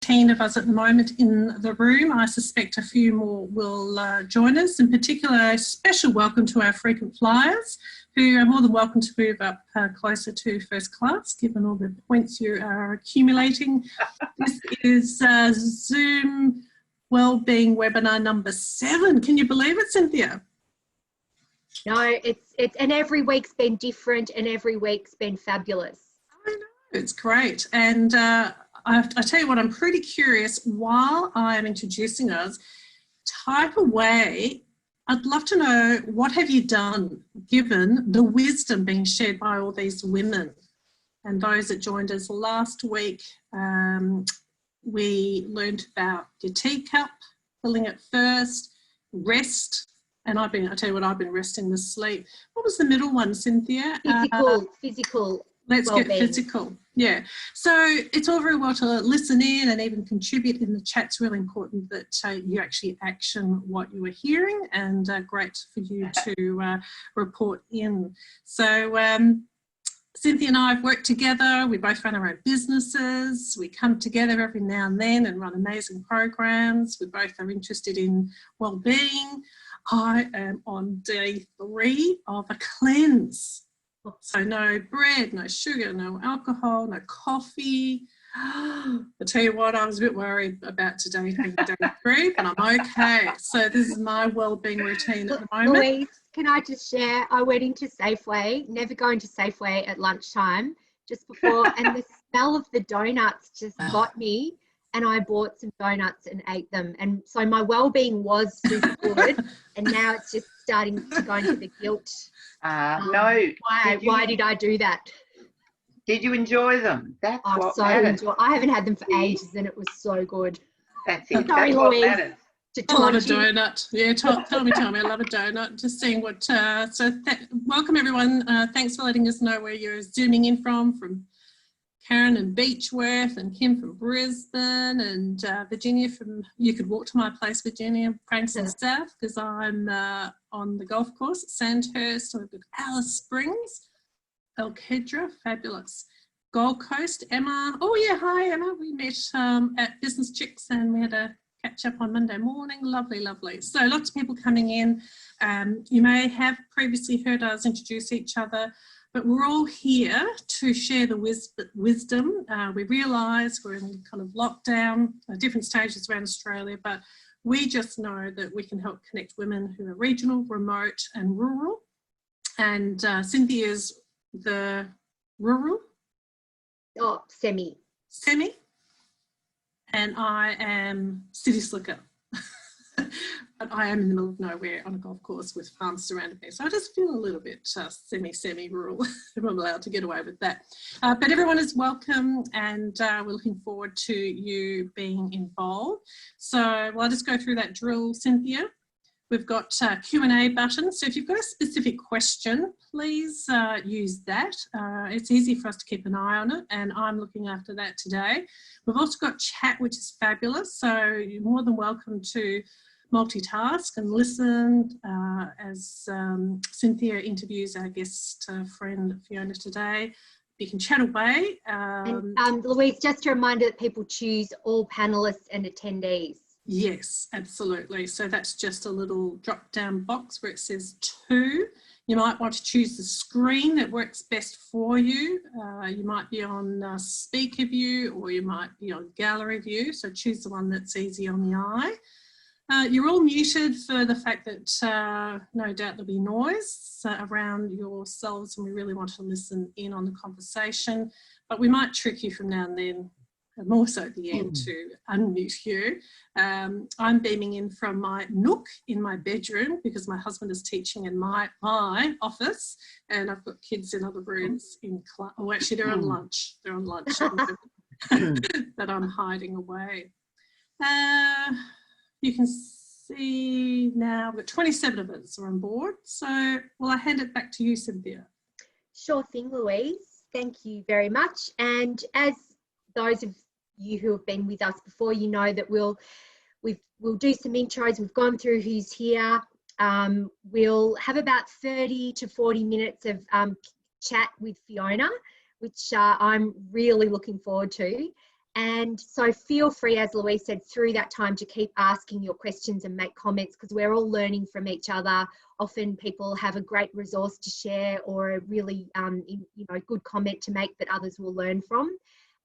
15 of us at the moment in the room. I suspect a few more will join us. In particular, a special welcome to our frequent flyers, who are more than welcome to move up closer to first class, given all the points you are accumulating. This is Zoom Wellbeing webinar number 7. Can you believe it, Cynthia? No, it's and every week's been different, and every week's been fabulous. I know, it's great. And I tell you what, I'm pretty curious, while I am introducing us, type away. I'd love to know, what have you done given the wisdom being shared by all these women? And those that joined us last week, we learned about your teacup, filling it first, rest. And I tell you what, I've been resting with sleep. What was the middle one, Cynthia? Physical. Let's get physical. Yeah. So it's all very well to listen in and even contribute in the chat. It's really important that you actually action what you were hearing, and great for you to report in. So Cynthia and I have worked together. We both run our own businesses. We come together every now and then and run amazing programs. We both are interested in well-being. I am on day 3 of a cleanse. So no bread, no sugar, no alcohol, no coffee. I tell you what, I was a bit worried about today being day 3, but I'm okay. So this is my wellbeing routine at the moment. Louise, can I just share? I went into Safeway, never go into Safeway at lunchtime, just before, and the smell of the donuts just got me, and I bought some donuts and ate them. And so my wellbeing was super good, and now it's just starting to go into the guilt. No. Why did I do that? Did you enjoy them? That's what matters. I haven't had them for ages, and it was so good. That's it. Sorry, That's what Louise. matters. I love a donut. Yeah, tell me, I love a donut. Just seeing what, welcome everyone. Thanks for letting us know where you're zooming in from Karen and Beechworth, and Kim from Brisbane, and Virginia from, you could walk to my place, Virginia, Frankston South, because I'm on the golf course at Sandhurst. We've got Alice Springs, El Kedra, fabulous. Gold Coast, Emma. Oh yeah, hi Emma. We met at Business Chicks, and we had a catch up on Monday morning. Lovely, lovely. So lots of people coming in. You may have previously heard us introduce each other, but we're all here to share the wisdom. We realise we're in kind of lockdown at different stages around Australia, but we just know that we can help connect women who are regional, remote and rural. And Cynthia's the rural? Oh, semi. Semi. And I am city slicker. But I am in the middle of nowhere on a golf course with farms surrounding me. So I just feel a little bit semi-rural if I'm allowed to get away with that. But everyone is welcome, and we're looking forward to you being involved. So I'll just go through that drill, Cynthia. We've got a Q&A button. So if you've got a specific question, please use that. It's easy for us to keep an eye on it, and I'm looking after that today. We've also got chat, which is fabulous. So you're more than welcome to multitask and listen as Cynthia interviews our guest friend Fiona today. You can chat away. And Louise, just a reminder that people choose all panellists and attendees. Yes, absolutely. So that's just a little drop down box where it says 2. You might want to choose the screen that works best for you. You might be on speaker view, or you might be on gallery view. So choose the one that's easy on the eye. You're all muted for the fact that no doubt there'll be noise around yourselves, and we really want to listen in on the conversation, but we might trick you from now and then, and more so at the end, to unmute you. I'm beaming in from my nook in my bedroom because my husband is teaching in my office, and I've got kids in other rooms in class. Oh, actually they're on lunch. They're on lunch that I'm hiding away. You can see now we've got 27 of us are on board. So will I hand it back to you, Cynthia? Sure thing, Louise. Thank you very much. And as those of you who have been with us before, you know that we'll do some intros. We've gone through who's here. We'll have about 30 to 40 minutes of chat with Fiona, which I'm really looking forward to. And so feel free, as Louise said, through that time to keep asking your questions and make comments, because we're all learning from each other. Often people have a great resource to share or a really good comment to make that others will learn from.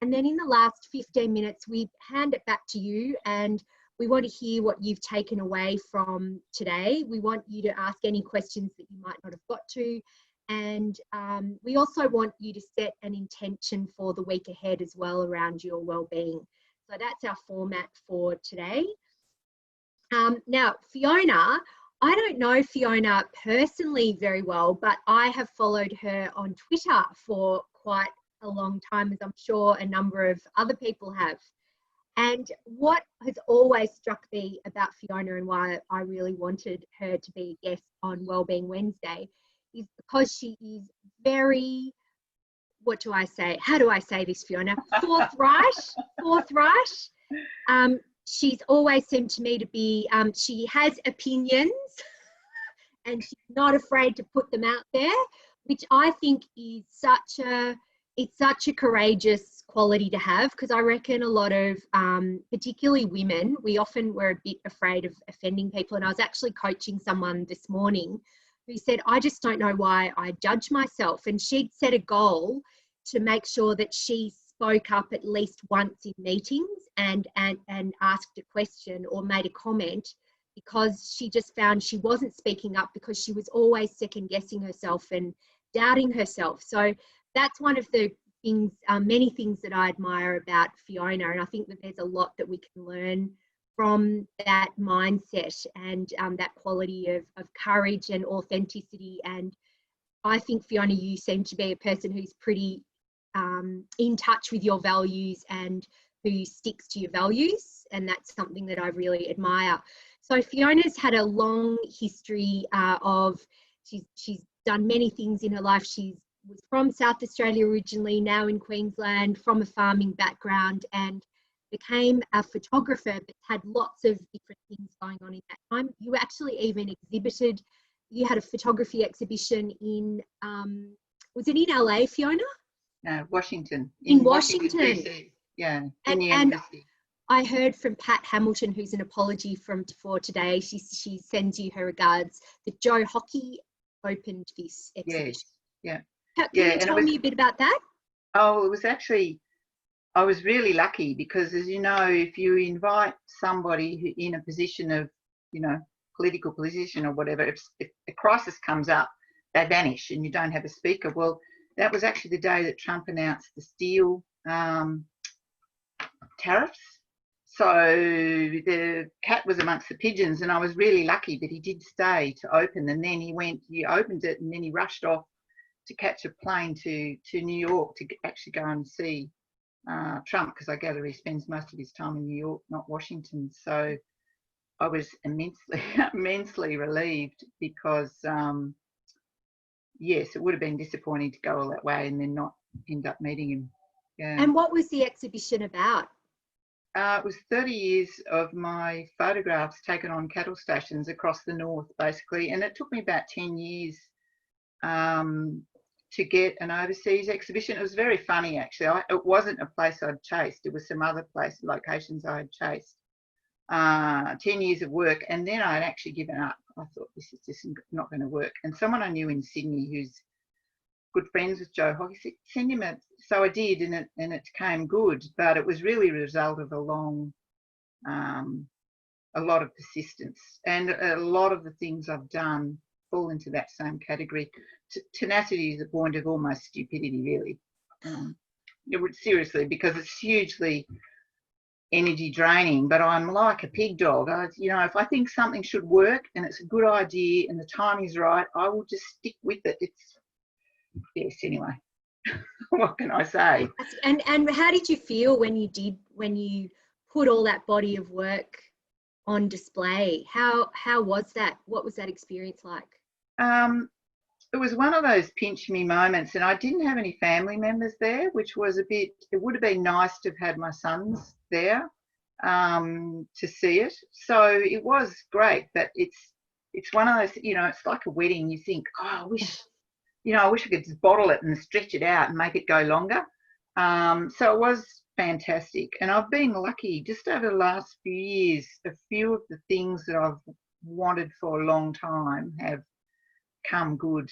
And then in the last 15 minutes, we hand it back to you, and we want to hear what you've taken away from today. We want you to ask any questions that you might not have got to. And we also want you to set an intention for the week ahead as well around your well-being. So that's our format for today. Now, Fiona, I don't know Fiona personally very well, but I have followed her on Twitter for quite a long time, as I'm sure a number of other people have. And what has always struck me about Fiona and why I really wanted her to be a guest on Wellbeing Wednesday is because she is very, what do I say? How do I say this, Fiona? Forthright. She's always seemed to me to be, she has opinions and she's not afraid to put them out there, which I think is such a courageous quality to have, because I reckon a lot of, particularly women, we often were a bit afraid of offending people. And I was actually coaching someone this morning who said, I just don't know why I judge myself. And she'd set a goal to make sure that she spoke up at least once in meetings and asked a question or made a comment, because she just found she wasn't speaking up because she was always second guessing herself and doubting herself. So that's one of the things, many things that I admire about Fiona. And I think that there's a lot that we can learn from that mindset and that quality of courage and authenticity. And I think, Fiona, you seem to be a person who's pretty in touch with your values and who sticks to your values. And that's something that I really admire. So Fiona's had a long history of, she's done many things in her life. She was from South Australia originally, now in Queensland, from a farming background, and became a photographer, but had lots of different things going on in that time. You actually even exhibited, you had a photography exhibition in, was it in LA, Fiona? No, Washington. In Washington. DC. Yeah, in the and embassy. I heard from Pat Hamilton, who's an apology for today. She sends you her regards, that Joe Hockey opened this exhibition. Yes, Can you tell me a bit about that? Oh, it was actually, I was really lucky because, as you know, if you invite somebody who in a position of, political position or whatever, if a crisis comes up, they vanish and you don't have a speaker. Well, that was actually the day that Trump announced the steel tariffs. So the cat was amongst the pigeons, and I was really lucky that he did stay to open. And then he opened it, and then he rushed off to catch a plane to New York to actually go and see Trump, because I gather he spends most of his time in New York, not Washington. So I was immensely relieved, because yes, it would have been disappointing to go all that way and then not end up meeting him. Yeah. And what was the exhibition about? It was 30 years of my photographs taken on cattle stations across the north, basically, and it took me about 10 years to get an overseas exhibition. It was very funny, actually. It wasn't a place I'd chased. It was some other locations I had chased. 10 years of work, and then I'd actually given up. I thought, this is just not going to work. And someone I knew in Sydney who's good friends with Joe Hockey said, send him a... So I did, and it came good, but it was really a result of a lot of persistence. And a lot of the things I've done fall into that same category. Tenacity is the point of almost stupidity, really. Seriously, because it's hugely energy draining, but I'm like a pig dog. If I think something should work and it's a good idea and the time is right, I will just stick with it. Yes, anyway. What can I say? And how did you feel when you put all that body of work on display? How was that? What was that experience like? It was one of those pinch me moments, and I didn't have any family members there, which was it would have been nice to have had my sons there to see it. So it was great, but it's one of those, it's like a wedding. You think, oh, I wish I could just bottle it and stretch it out and make it go longer. So it was fantastic. And I've been lucky just over the last few years. A few of the things that I've wanted for a long time have come good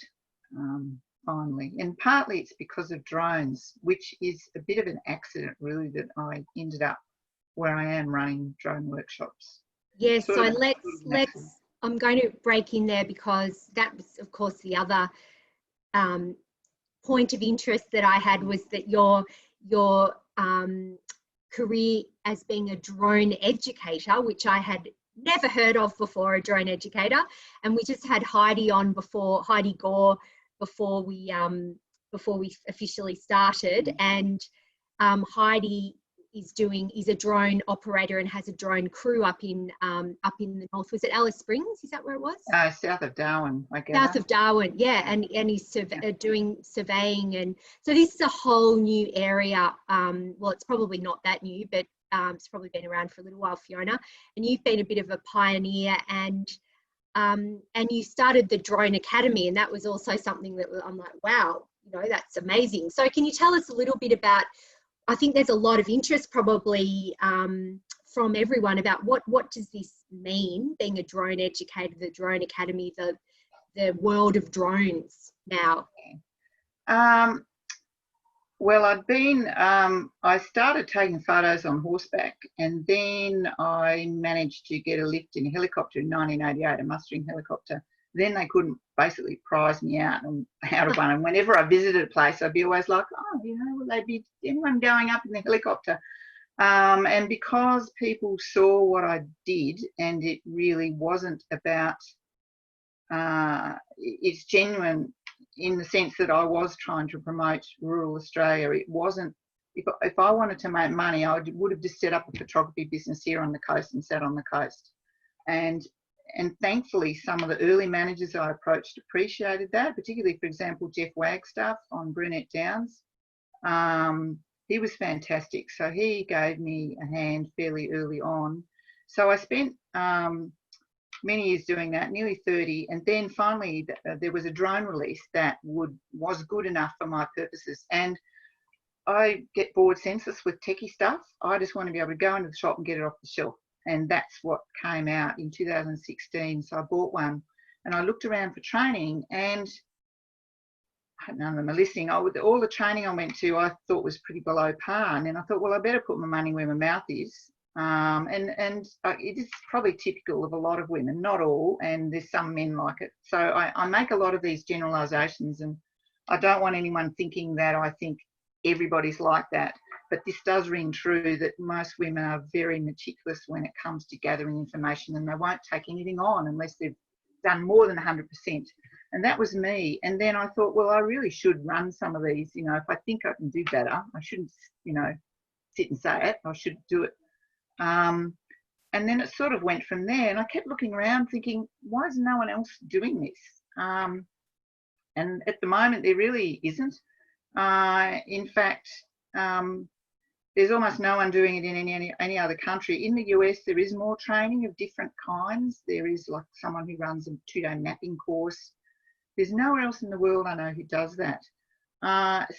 finally. And partly it's because of drones, which is a bit of an accident really, that I ended up where I am running drone workshops. Yes, so let's I'm going to break in there, because that was, of course, the other point of interest that I had, was that your career as being a drone educator, which I had never heard of before, a drone educator. And we just had Heidi on before, Heidi Gore, before we officially started. And Heidi is a drone operator and has a drone crew up in the north. Was it Alice Springs? Is that where it was? South of Darwin, I guess. South of Darwin, yeah, and he's doing surveying, and so this is a whole new area. Well, it's probably not that new, but it's probably been around for a little while, Fiona. And you've been a bit of a pioneer, and you started the Drone Academy, and that was also something that I'm like, wow, you know, that's amazing. So can you tell us a little bit about? I think there's a lot of interest probably from everyone about what does this mean, being a drone educator, the Drone Academy, the world of drones now? Well, I started taking photos on horseback, and then I managed to get a lift in a helicopter in 1988, a mustering helicopter. Then they couldn't basically prize me out of one. And whenever I visited a place, I'd be always like, oh, you know, will they be anyone going up in the helicopter? And because people saw what I did, and it really wasn't about, it's genuine in the sense that I was trying to promote rural Australia. It wasn't, if I wanted to make money, I would have just set up a photography business here on the coast and sat on the coast. And thankfully, some of the early managers I approached appreciated that, particularly, for example, Jeff Wagstaff on Brunette Downs. He was fantastic. So he gave me a hand fairly early on. So I spent many years doing that, nearly 30. And then finally, there was a drone release that was good enough for my purposes. And I get bored senseless with techie stuff. I just want to be able to go into the shop and get it off the shelf. And that's what came out in 2016. So I bought one, and I looked around for training, and none of them are listening. All the training I went to, I thought was pretty below par. And then I thought, well, I better put my money where my mouth is. And it is probably typical of a lot of women, not all, and there's some men like it. So I make a lot of these generalisations, and I don't want anyone thinking that I think everybody's like that. But this does ring true, that most women are very meticulous when it comes to gathering information, and they won't take anything on unless they've done more than 100%. And that was me. And then I thought, well, I really should run some of these. You know, if I think I can do better, I shouldn't, you know, sit and say it. I should do it. And then it sort of went from there. And I kept looking around thinking, why is no one else doing this? And at the moment, there really isn't. In fact, there's almost no one doing it in any other country. In the US, there is more training of different kinds. There is like someone who runs a 2-day mapping course. There's nowhere else in the world I know who does that.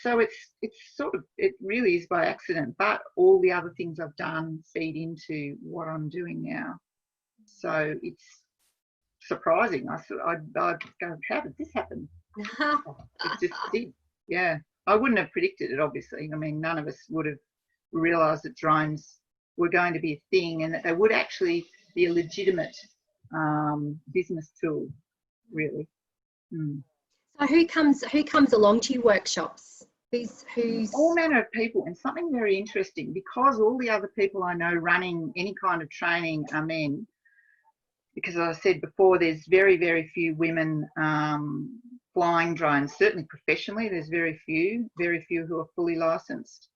So it really is by accident, but all the other things I've done feed into what I'm doing now. So it's surprising. I'd go, how did this happen? It just did. Yeah. I wouldn't have predicted it, obviously. I mean, none of us would have realised that drones were going to be a thing, and that they would actually be a legitimate business tool, really. So who comes along to your workshops? Who's all manner of people. And something very interesting, because all the other people I know running any kind of training are men, because as I said before, there's very, very few women flying drones. Certainly professionally, there's very few who are fully licensed.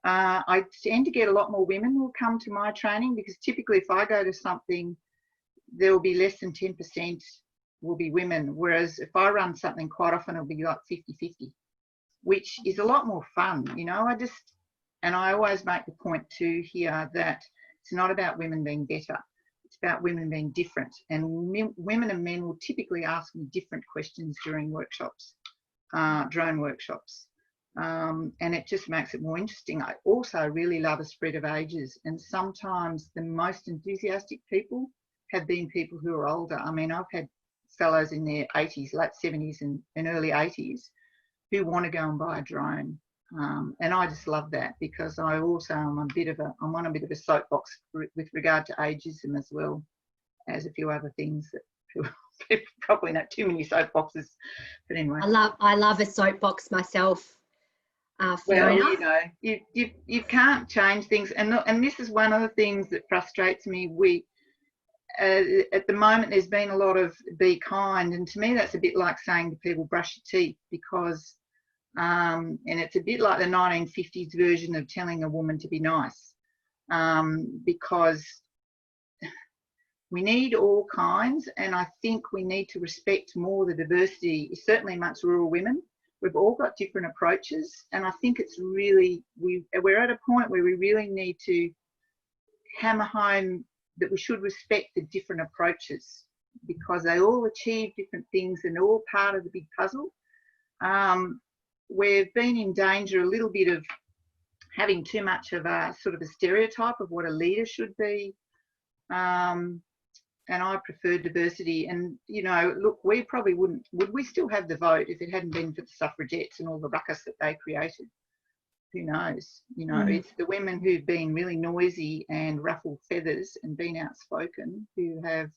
I tend to get a lot more women who will come to my training, because typically if I go to something, there will be less than 10% will be women. Whereas if I run something, quite often it'll be like 50-50, which is a lot more fun. You know, I always make the point too here that it's not about women being better. It's about women being different. And women and men will typically ask me different questions during workshops, drone workshops. and it just makes it more interesting. I also really love a spread of ages, and sometimes the most enthusiastic people have been people who are older. I mean, I've had fellows in their 80s, late 70s and early 80s who want to go and buy a drone. And I just love that, because I also am on a bit of a soapbox with regard to ageism, as well as a few other things that people probably not too many soapboxes. But anyway, I love a soapbox myself, Fiona. well, you know, you can't change things, and this is one of the things that frustrates me. At the moment, there's been a lot of be kind, and to me that's a bit like saying to people brush your teeth, because and it's a bit like the 1950s version of telling a woman to be nice, because we need all kinds, and I think we need to respect more the diversity, certainly amongst rural women. We've all got different approaches, and I think it's really, we're at a point where we really need to hammer home that we should respect the different approaches, because they all achieve different things and they're all part of the big puzzle. We've been in danger a little bit of having too much of a sort of a stereotype of what a leader should be. And I prefer diversity. And, you know, look, we probably would we still have the vote if it hadn't been for the suffragettes and all the ruckus that they created? Who knows? You know, it's the women who've been really noisy and ruffled feathers and been outspoken who have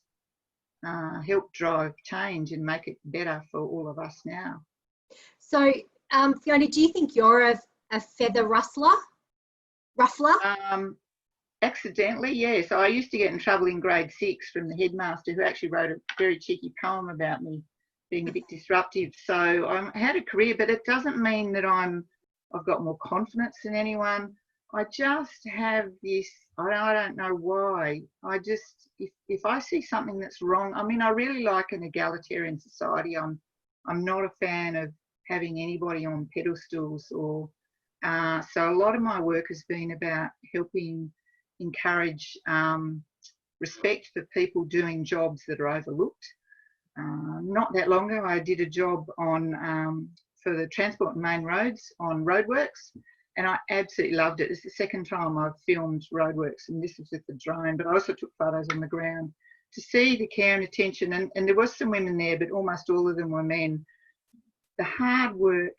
helped drive change and make it better for all of us now. So, Fiona, do you think you're a feather ruffler? Accidentally, yes. I used to get in trouble in grade 6 from the headmaster, who actually wrote a very cheeky poem about me being a bit disruptive. So I had a career, but it doesn't mean that I've got more confidence than anyone. I just have this, I don't know why. I just, if I see something that's wrong, I mean, I really like an egalitarian society. I'm not a fan of having anybody on pedestals, or so a lot of my work has been about helping encourage respect for people doing jobs that are overlooked. Not that long ago, I did a job on for the Transport and Main Roads on roadworks, and I absolutely loved it. It's the second time I've filmed roadworks, and this was with the drone, but I also took photos on the ground to see the care and attention, and there was some women there, but almost all of them were men. The hard work,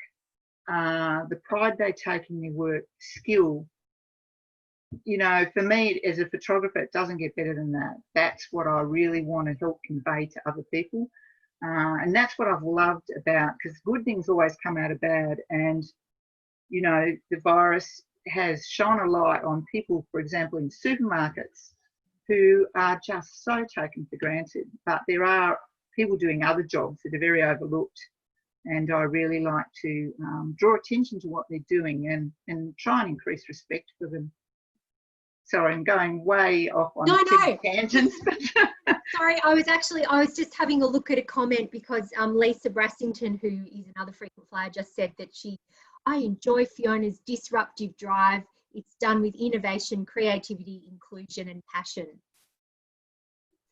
the pride they take in their work, skill. You know, for me as a photographer, it doesn't get better than that. That's what I really want to help convey to other people. And that's what I've loved about, because good things always come out of bad. And, you know, the virus has shone a light on people, for example, in supermarkets, who are just so taken for granted. But there are people doing other jobs that are very overlooked. And I really like to draw attention to what they're doing and try and increase respect for them. Sorry, I'm going way off on tangents. Sorry, I was just having a look at a comment, because Lisa Brassington, who is another frequent flyer, just said that I enjoy Fiona's disruptive drive. It's done with innovation, creativity, inclusion and passion.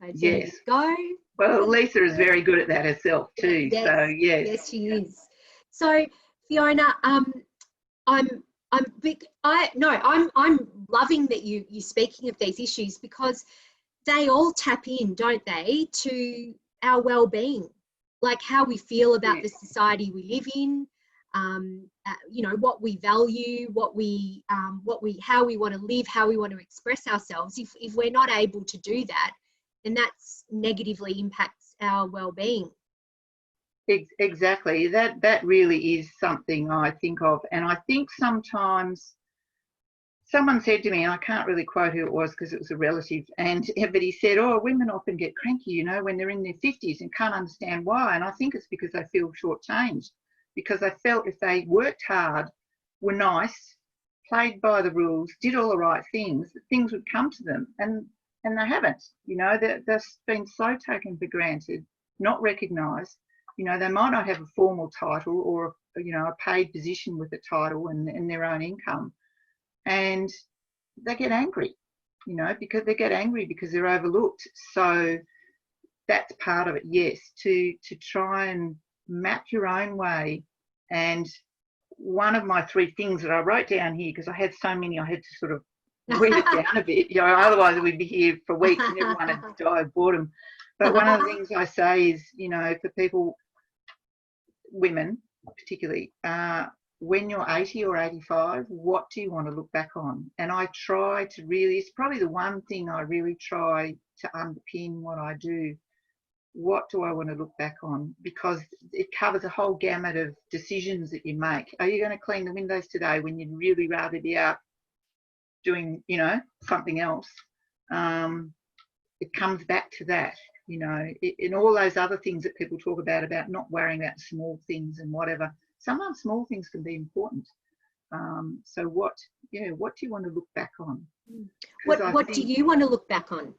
So there you go. Well, Lisa is very good at that herself too. Yes, so yes. Yes, she is. So Fiona, I'm loving that you're speaking of these issues, because they all tap in, don't they, to our well-being, like how we feel about the society we live in, you know, what we value, how we want to live, how we want to express ourselves. If we're not able to do that, then that's negatively impacts our well-being. Exactly. That really is something I think of, and I think sometimes someone said to me, and I can't really quote who it was because it was a relative, but he said, "Oh, women often get cranky, you know, when they're in their 50s and can't understand why." And I think it's because they feel shortchanged, because they felt if they worked hard, were nice, played by the rules, did all the right things, that things would come to them, and they haven't. You know, they've been so taken for granted, not recognised. You know, they might not have a formal title or, you know, a paid position with a title and their own income. And they get angry, you know, because they're overlooked. So that's part of it, yes, to try and map your own way and one of my 3 things that I wrote down here, because I had so many, I had to sort of weed it down a bit, you know, otherwise we'd be here for weeks and everyone would die of boredom. But one of the things I say is, you know, for people, women particularly, when you're 80 or 85, what do you want to look back on? And I try to really, it's probably the one thing I really try to underpin what I do. What do I want to look back on? Because it covers a whole gamut of decisions that you make. Are you going to clean the windows today when you'd really rather be out doing, you know, something else? It comes back to that, you know, in all those other things that people talk about not worrying about small things and whatever. Sometimes small things can be important. So what do you want to look back on? What do you want to look back on?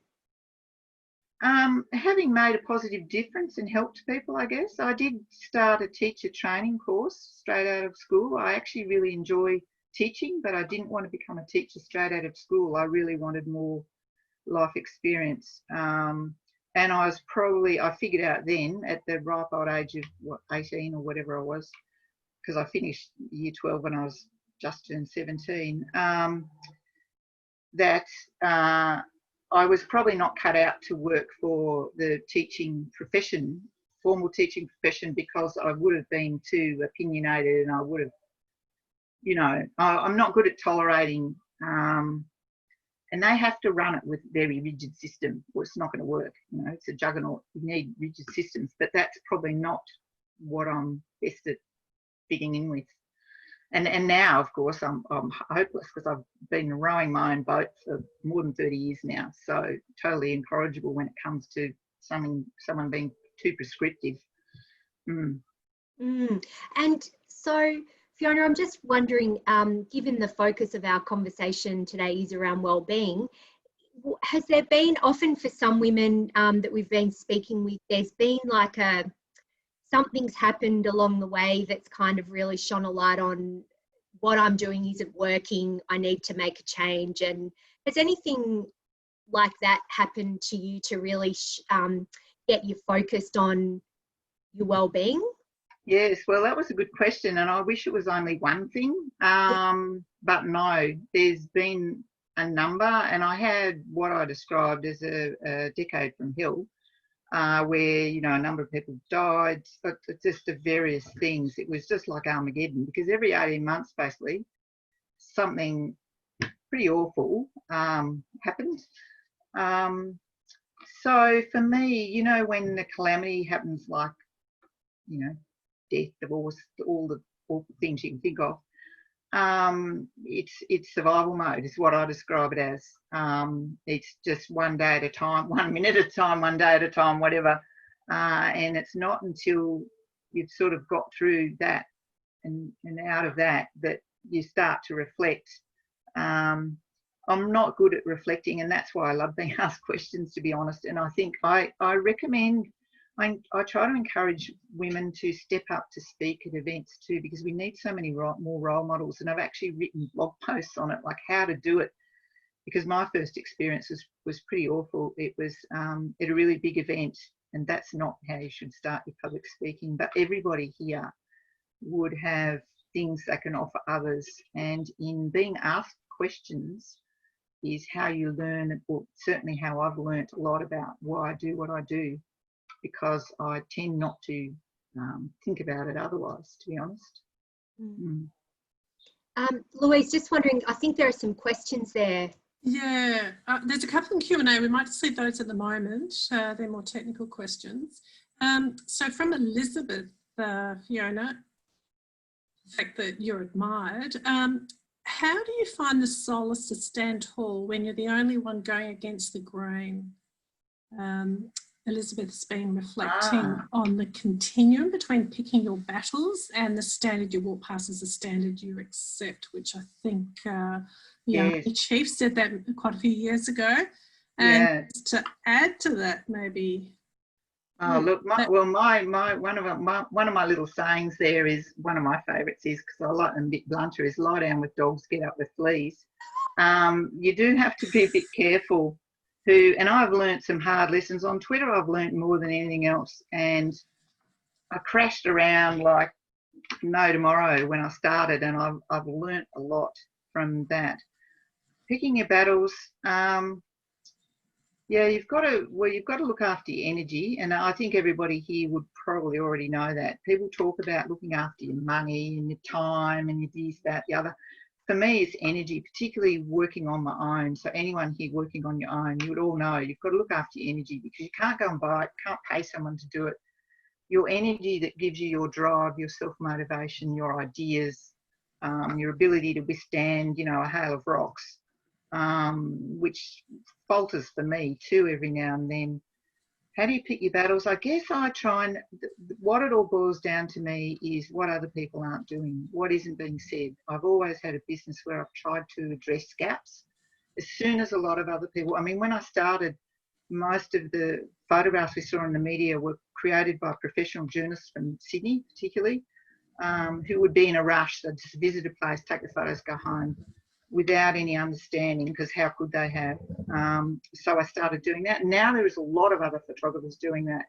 Having made a positive difference and helped people, I guess. I did start a teacher training course straight out of school. I actually really enjoy teaching, but I didn't want to become a teacher straight out of school. I really wanted more life experience. And I figured out then at the ripe old age of 18 or whatever I was, because I finished year 12 when I was just turned 17, that I was probably not cut out to work for the teaching profession, formal teaching profession, because I would have been too opinionated and I would have, you know, I'm not good at tolerating, and they have to run it with a very rigid system or it's not going to work. You know, it's a juggernaut. You need rigid systems, but that's probably not what I'm best at fitting in with. And now, of course, I'm hopeless because I've been rowing my own boat for more than 30 years now. So totally incorrigible when it comes to someone being too prescriptive. And so, Fiona, I'm just wondering, given the focus of our conversation today is around wellbeing, has there been, often for some women that we've been speaking with, there's been like something's happened along the way that's kind of really shone a light on what I'm doing isn't working, I need to make a change. And has anything like that happened to you to really get you focused on your well-being? Yes, well, that was a good question, and I wish it was only one thing, but no, there's been a number, and I had what I described as a decade from hell, where, you know, a number of people died, but just of various things. It was just like Armageddon, because every 18 months, basically, something pretty awful happened. So for me, you know, when the calamity happens, like, you know, death, divorce, all the awful things you can think of, it's survival mode is what I describe it as. It's just one day at a time, 1 minute at a time, one day at a time, whatever. And it's not until you've sort of got through that and out of that you start to reflect. I'm not good at reflecting, and that's why I love being asked questions, to be honest. And I think I recommend, I try to encourage women to step up to speak at events too, because we need so many more role models. And I've actually written blog posts on it, like how to do it, because my first experience was pretty awful. It was at a really big event, and that's not how you should start your public speaking. But everybody here would have things they can offer others, and in being asked questions is how you learn, or certainly how I've learned a lot about why I do what I do, because I tend not to think about it otherwise, to be honest. Louise, just wondering, I think there are some questions there. Yeah, there's a couple in Q&A. We might just leave those at the moment. They're more technical questions. So from Elizabeth, Fiona, the fact that you're admired, how do you find the solace to stand tall when you're the only one going against the grain? Elizabeth's been reflecting on the continuum between picking your battles and the standard you walk past as a standard you accept, which I think the Chief said that quite a few years ago. And to add to that, maybe. Oh, look, one of my little sayings there is, one of my favourites is, because I like them a bit blunter, is lie down with dogs, get up with fleas. You do have to be a bit careful. And I've learnt some hard lessons on Twitter. I've learnt more than anything else, and I crashed around like, no tomorrow when I started, and I've learnt a lot from that. Picking your battles, yeah, you've got to look after your energy, and I think everybody here would probably already know that. People talk about looking after your money and your time and your this, that, the other. For me, it's energy, particularly working on my own. So anyone here working on your own, you would all know you've got to look after your energy, because you can't go and buy it, can't pay someone to do it. Your energy that gives you your drive, your self-motivation, your ideas, your ability to withstand, a hail of rocks, which falters for me too every now and then. How do you pick your battles? I guess I try and, what it all boils down to me is what other people aren't doing, what isn't being said. I've always had a business where I've tried to address gaps as soon as a lot of other people, when I started, most of the photographs we saw in the media were created by professional journalists from Sydney particularly, who would be in a rush. They'd just visit a place, take the photos, go home, without any understanding, because how could they have? So I started doing that. Now there is a lot of other photographers doing that.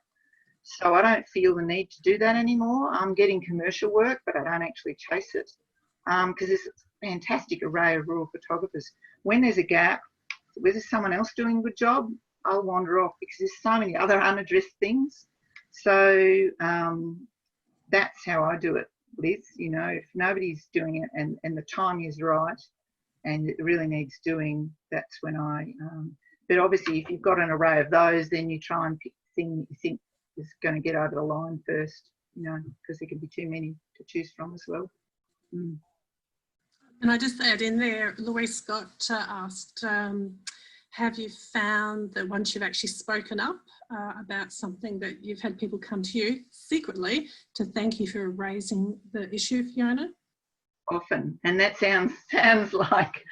So I don't feel the need to do that anymore. I'm getting commercial work, but I don't actually chase it, because there's a fantastic array of rural photographers. When there's a gap, whether someone else doing a good job, I'll wander off, because there's so many other unaddressed things. So that's how I do it, Liz. If nobody's doing it and the timing is right, and it really needs doing, that's when but obviously if you've got an array of those, then you try and pick the thing that you think is going to get over the line first, because there can be too many to choose from as well. And I just add in there, Louise Scott asked, have you found that once you've actually spoken up about something, that you've had people come to you secretly to thank you for raising the issue, Fiona? Often, and that sounds like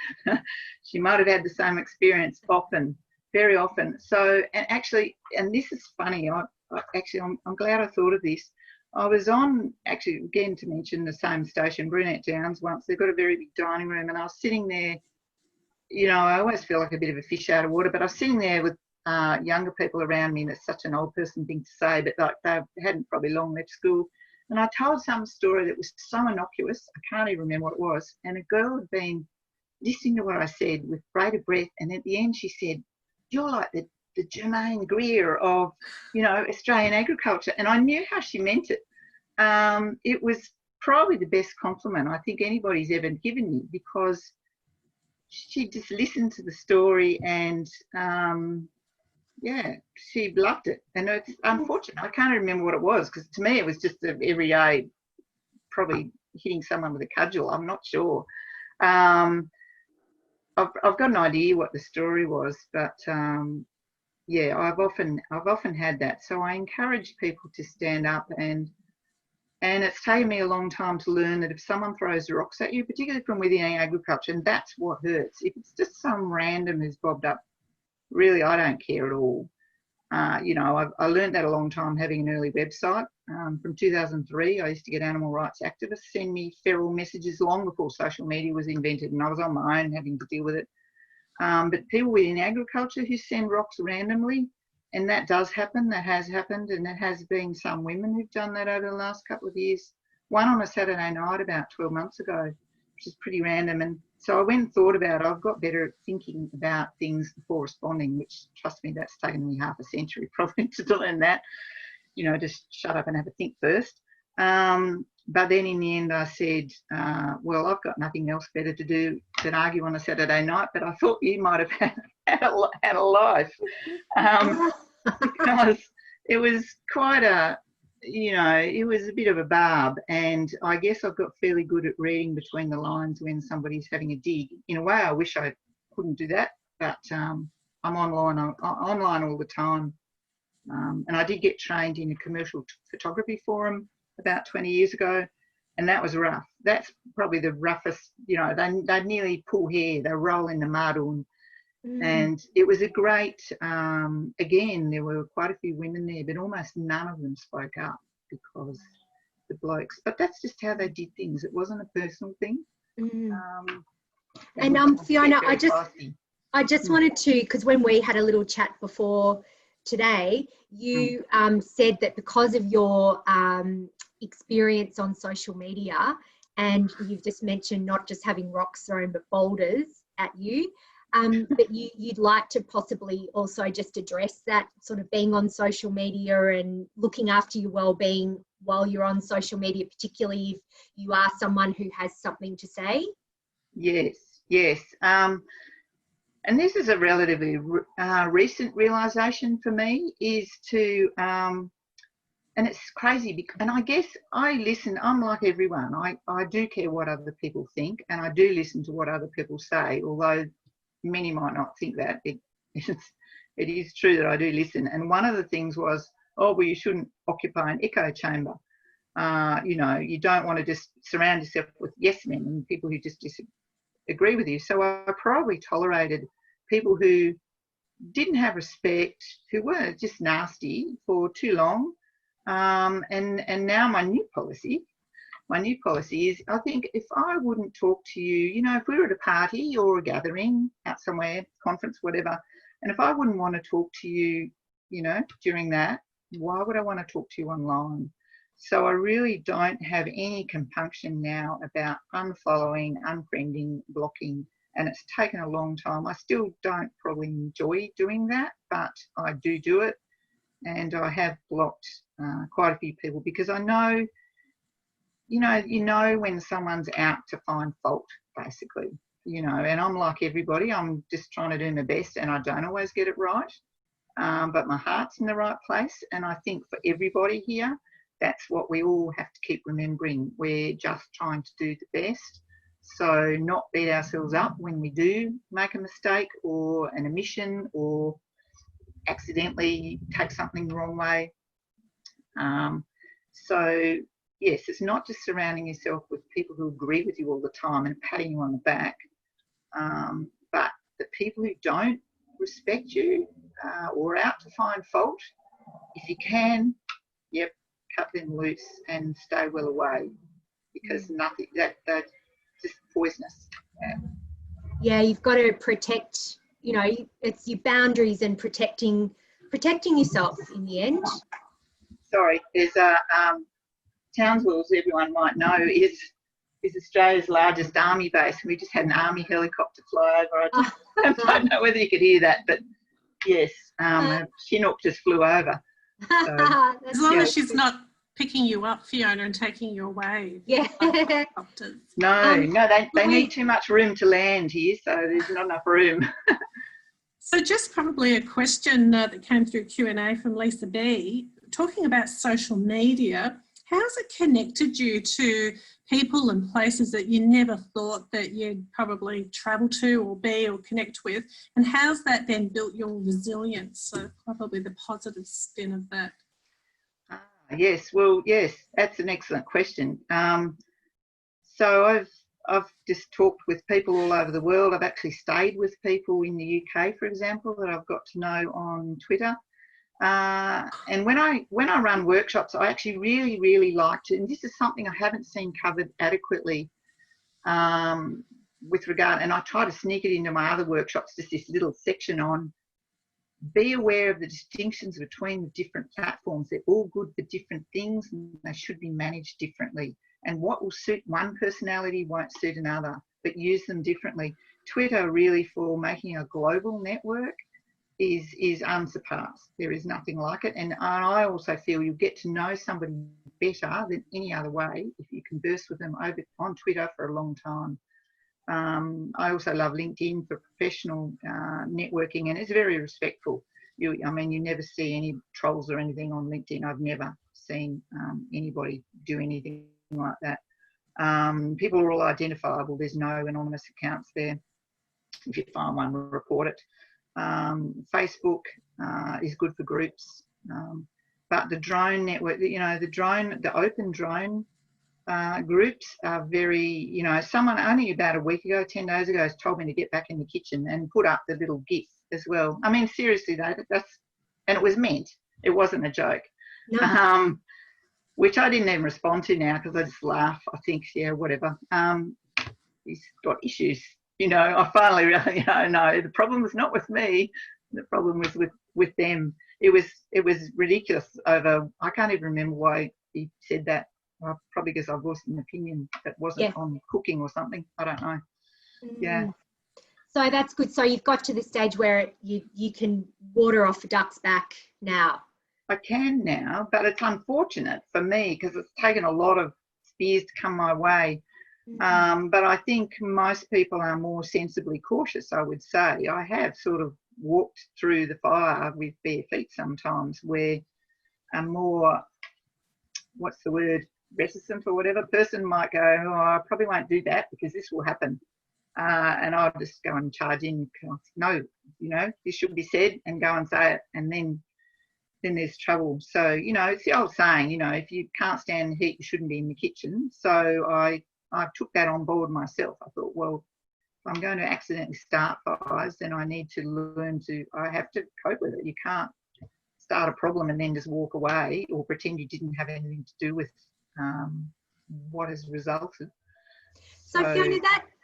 she might have had the same experience. Often, very often. So, and this is funny. I'm glad I thought of this. I was on, actually, again to mention the same station, Brunette Downs once. They've got a very big dining room, and I was sitting there. I always feel like a bit of a fish out of water, but I was sitting there with younger people around me, and it's such an old person thing to say, but like they hadn't probably long left school. And I told some story that was so innocuous, I can't even remember what it was. And a girl had been listening to what I said with bated breath. And at the end she said, "You're like the Germaine Greer of, Australian agriculture." And I knew how she meant it. It was probably the best compliment I think anybody's ever given me, because she just listened to the story and, she loved it. And it's unfortunate, I can't remember what it was, because to me it was just everyday, probably hitting someone with a cudgel, I'm not sure. I've got an idea what the story was, but I've often had that. So I encourage people to stand up, and it's taken me a long time to learn that if someone throws rocks at you, particularly from within agriculture, and that's what hurts. If it's just some random who's bobbed up, really, I don't care at all. I learned that a long time having an early website. From 2003, I used to get animal rights activists send me feral messages long before social media was invented, and I was on my own having to deal with it. But people within agriculture who send rocks randomly, and that does happen, that has happened, and there has been some women who've done that over the last couple of years. One on a Saturday night about 12 months ago, which is pretty random. And so I went and thought about it. I've got better at thinking about things before responding, which, trust me, that's taken me half a century probably to learn that. Just shut up and have a think first. But then in the end I said, well, I've got nothing else better to do than argue on a Saturday night, but I thought you might have had a life. Because it was quite it was a bit of a barb, and I guess I've got fairly good at reading between the lines when somebody's having a dig. In a way, I wish I couldn't do that, but I'm online all the time. And I did get trained in a commercial photography forum about 20 years ago, and that was rough. That's probably the roughest, they'd nearly pull hair, they roll in the mud, and it was a great, again, there were quite a few women there, but almost none of them spoke up because the blokes, but that's just how they did things. It wasn't a personal thing. And Fiona, I just wanted to, because when we had a little chat before today, you said that because of your experience on social media, and you've just mentioned not just having rocks thrown but boulders at you, that you'd like to possibly also just address that sort of being on social media and looking after your well-being while you're on social media, particularly if you are someone who has something to say. Yes. And this is a relatively recent realisation for me, is to, and it's crazy, because, and I guess I listen, I'm like everyone, I do care what other people think, and I do listen to what other people say, although many might not think that. It is true that I do listen. And one of the things was, oh, well, you shouldn't occupy an echo chamber. You don't want to just surround yourself with yes men and people who just disagree with you. So I probably tolerated people who didn't have respect, who were just nasty for too long. And now my new policy is, I think if I wouldn't talk to you, if we were at a party or a gathering out somewhere, conference, whatever, and if I wouldn't want to talk to you, during that, why would I want to talk to you online? So I really don't have any compunction now about unfollowing, unfriending, blocking, and it's taken a long time. I still don't probably enjoy doing that, but I do it, and I have blocked quite a few people, because I know, when someone's out to find fault, basically, and I'm like everybody, I'm just trying to do my best, and I don't always get it right, but my heart's in the right place. And I think for everybody here, that's what we all have to keep remembering. We're just trying to do the best. So not beat ourselves up when we do make a mistake or an omission or accidentally take something the wrong way. So yes, it's not just surrounding yourself with people who agree with you all the time and patting you on the back, but the people who don't respect you or are out to find fault, if you can, cut them loose and stay well away, because nothing, that's just poisonous. Yeah, you've got to protect, it's your boundaries and protecting yourself in the end. Sorry, there's a Townsville, as everyone might know, is Australia's largest army base. We just had an army helicopter fly over. I don't know whether you could hear that, but yes, a Chinook just flew over. So, as long as she's not picking you up, Fiona, and taking you away. Yeah. No, they need too much room to land here, so there's not enough room. So just probably a question that came through Q&A from Lisa B. Talking about social media, how's it connected you to people and places that you never thought that you'd probably travel to or be or connect with? And how's that then built your resilience? So probably the positive spin of that. Yes, that's an excellent question. So I've just talked with people all over the world. I've actually stayed with people in the UK, for example, that I've got to know on Twitter. And when I run workshops, I actually really, really like to, and this is something I haven't seen covered adequately with regard, and I try to sneak it into my other workshops, just this little section on be aware of the distinctions between the different platforms. They're all good for different things, and they should be managed differently. And what will suit one personality won't suit another, but use them differently. Twitter, really, for making a global network, is unsurpassed. There is nothing like it. And I also feel you'll get to know somebody better than any other way if you converse with them over on Twitter for a long time. I also love LinkedIn for professional networking, and it's very respectful. You never see any trolls or anything on LinkedIn. I've never seen anybody do anything like that. People are all identifiable. There's no anonymous accounts there. If you find one, report it. Facebook is good for groups, but the drone network, the open drone groups are very, someone only about a week ago, 10 days ago, has told me to get back in the kitchen and put up the little GIF as well. I mean, seriously though, and it was meant. It wasn't a joke. No. Which I didn't even respond to now because I just laugh. I think, yeah, whatever. He's got issues. I finally really, no, the problem was not with me. The problem was with them. it was ridiculous over, I can't even remember why he said that. Well, probably because I voiced an opinion that wasn't on cooking or something. I don't know. Yeah. So that's good. So you've got to the stage where you can water off a duck's back now. I can now, but it's unfortunate for me because it's taken a lot of spears to come my way. But I think most people are more sensibly cautious, I would say. I have sort of walked through the fire with bare feet sometimes, where a more, what's the word, reticent or whatever person might go, oh, I probably won't do that because this will happen. And I'll just go and charge in. No, you know, this should be said, and go and say it, and then there's trouble. So, you know, it's the old saying, you know, if you can't stand the heat, you shouldn't be in the kitchen. So I took that on board myself. I thought, well, if I'm going to accidentally start fires, then I need to learn I have to cope with it. You can't start a problem and then just walk away or pretend you didn't have anything to do with what has resulted. So Fiona,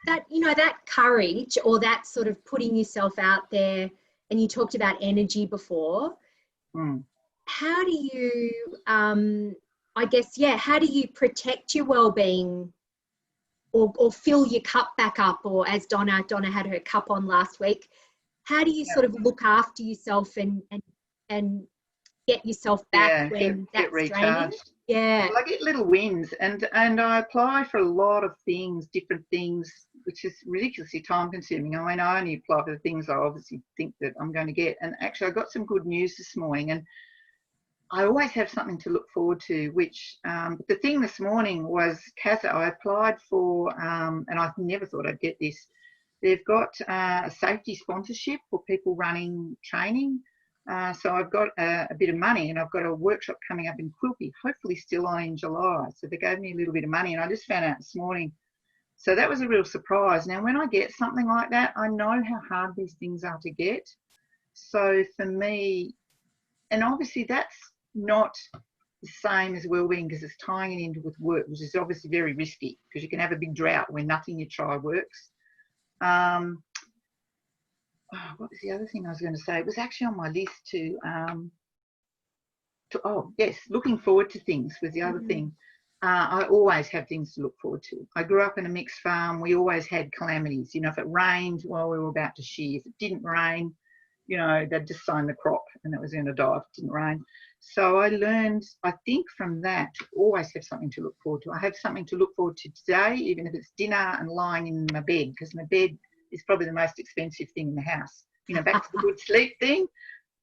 that you know, that courage, or that sort of putting yourself out there, and you talked about energy before. How do you, I guess, how do you protect your well-being, or fill your cup back up, or as Donna had her cup on last week, how do you sort of look after yourself and get yourself back when that's draining? Yeah. Well, I get little wins, and I apply for a lot of things, different things, which is ridiculously time consuming. I mean, I only apply for the things I obviously think that I'm going to get. And actually I got some good news this morning, and I always have something to look forward to, which the thing this morning was, CASA, I applied for, and I never thought I'd get this. They've got a safety sponsorship for people running training. So I've got a bit of money, and I've got a workshop coming up in Quilpie, hopefully still on in July. So they gave me a little bit of money, and I just found out this morning. So that was a real surprise. Now, when I get something like that, I know how hard these things are to get. So for me, and obviously that's not the same as wellbeing, because it's tying it into with work, which is obviously very risky, because you can have a big drought where nothing you try works. What was the other thing I was going to say? It was actually on my list looking forward to things was the other thing. I always have things to look forward to. I grew up in a mixed farm. We always had calamities. You know, if it rained, well, we were about to shear. If it didn't rain, you know, they'd just sown the crop and it was going to die if it didn't rain. So I learned, I think, from that to always have something to look forward to. I have something to look forward to today, even if it's dinner and lying in my bed, because my bed is probably the most expensive thing in the house. You know, back to the good sleep thing.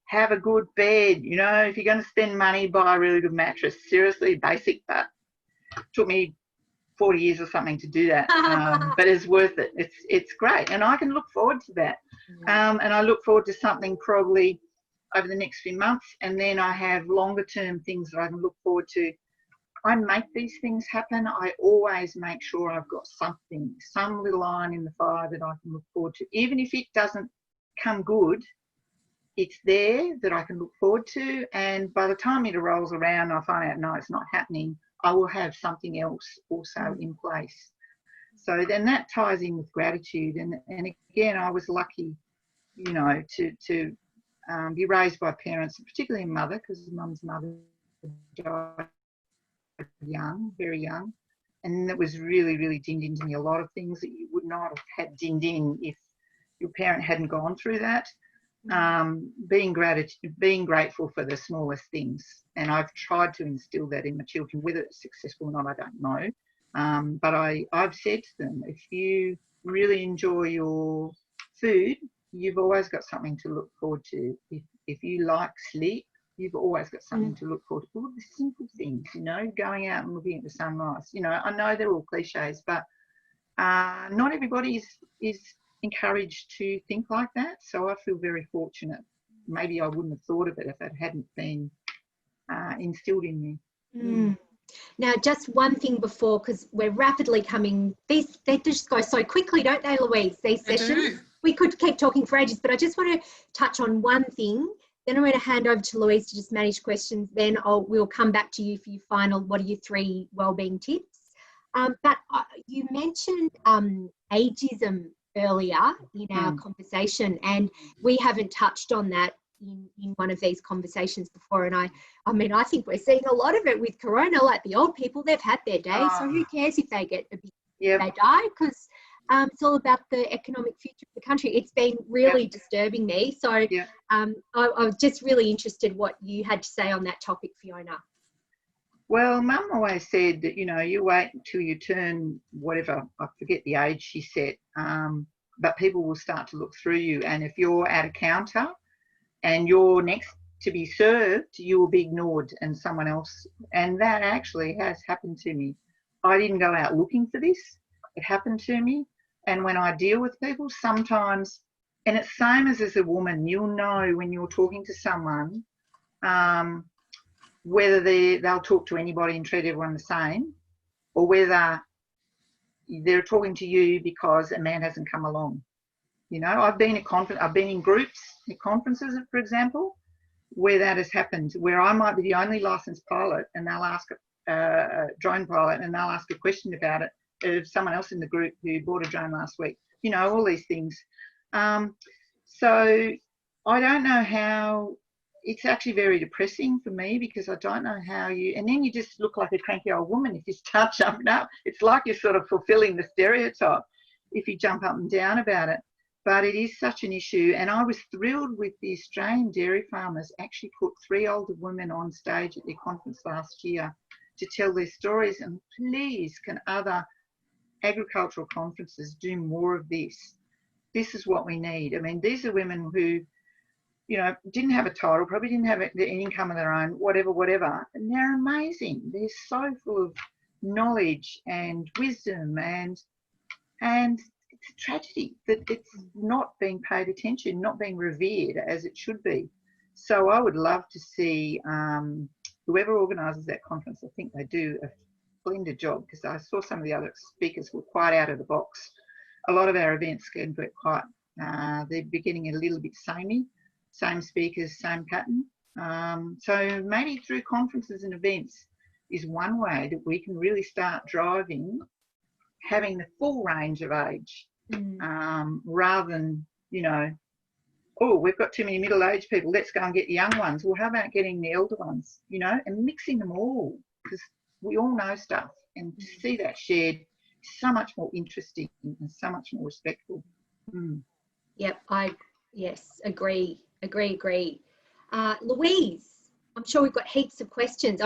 Have a good bed. You know, if you're going to spend money, buy a really good mattress. Seriously, basic, but it took me 40 years or something to do that. But it's worth it. It's great, and I can look forward to that. And I look forward to something probably over the next few months, and then I have longer term things that I can look forward to. I make these things happen. I always make sure I've got something, some little iron in the fire that I can look forward to. Even if it doesn't come good, it's there that I can look forward to. And by the time it rolls around, I find out, no, it's not happening, I will have something else also in place. So then that ties in with gratitude. And again, I was lucky, you know, to be raised by parents, particularly a mother, because mum's mother died young, very young, and it was really, really dinned into me a lot of things that you would not have had dinned in if your parent hadn't gone through that. Being grateful for the smallest things, and I've tried to instill that in my children. Whether it's successful or not, I don't know. But I've said to them, if you really enjoy your food, you've always got something to look forward to. If you like sleep, you've always got something to look forward to. All the simple things, you know, going out and looking at the sunrise. You know, I know they're all cliches, but not everybody is encouraged to think like that. So I feel very fortunate. Maybe I wouldn't have thought of it if it hadn't been instilled in me. Now, just one thing before, because we're rapidly coming, they just go so quickly, don't they, Louise, these sessions? We could keep talking for ages, but I just want to touch on one thing. Then I'm going to hand over to Louise to just manage questions. Then we'll come back to you for your final, what are your 3 wellbeing tips? But you mentioned ageism earlier in our conversation, and we haven't touched on that in one of these conversations before, and I mean, I think we're seeing a lot of it with Corona. Like the old people, they've had their day, so who cares if they get a bit, they die, because it's all about the economic future of the country. It's been really disturbing me. So I was just really interested what you had to say on that topic, Fiona. Well, Mum always said that, you know, you wait until you turn whatever, I forget the age she said, but people will start to look through you. And if you're at a counter and you're next to be served, you will be ignored and someone else. And that actually has happened to me. I didn't go out looking for this. It happened to me. And when I deal with people, sometimes, and it's same as a woman, you'll know when you're talking to someone, whether they'll talk to anybody and treat everyone the same, or whether they're talking to you because a man hasn't come along. You know, I've been in groups at conferences, for example, where that has happened, where I might be the only licensed pilot and they'll ask a drone pilot and they'll ask a question about it of someone else in the group who bought a drone last week. You know, all these things. So I don't know how. It's actually very depressing for me because I don't know how and then you just look like a cranky old woman if you start jumping up. It's like you're sort of fulfilling the stereotype if you jump up and down about it. But it is such an issue. And I was thrilled with the Australian dairy farmers actually put 3 older women on stage at their conference last year to tell their stories. And please, can other agricultural conferences do more of this? This is what we need. I mean, these are women who, you know, didn't have a title, probably didn't have an income of their own, whatever. And they're amazing. They're so full of knowledge and wisdom, and it's a tragedy that it's not being paid attention, not being revered as it should be. So I would love to see whoever organises that conference. I think they do a splendid job, because I saw some of the other speakers were quite out of the box. A lot of our events can get quite, they're beginning a little bit samey. Same speakers, same pattern. So maybe through conferences and events is one way that we can really start driving having the full range of age, rather than, you know, oh, we've got too many middle-aged people, let's go and get the young ones. Well, how about getting the elder ones, you know, and mixing them all, because we all know stuff, and to see that shared is so much more interesting and so much more respectful. Yep, yes, agree. Louise, I'm sure we've got heaps of questions.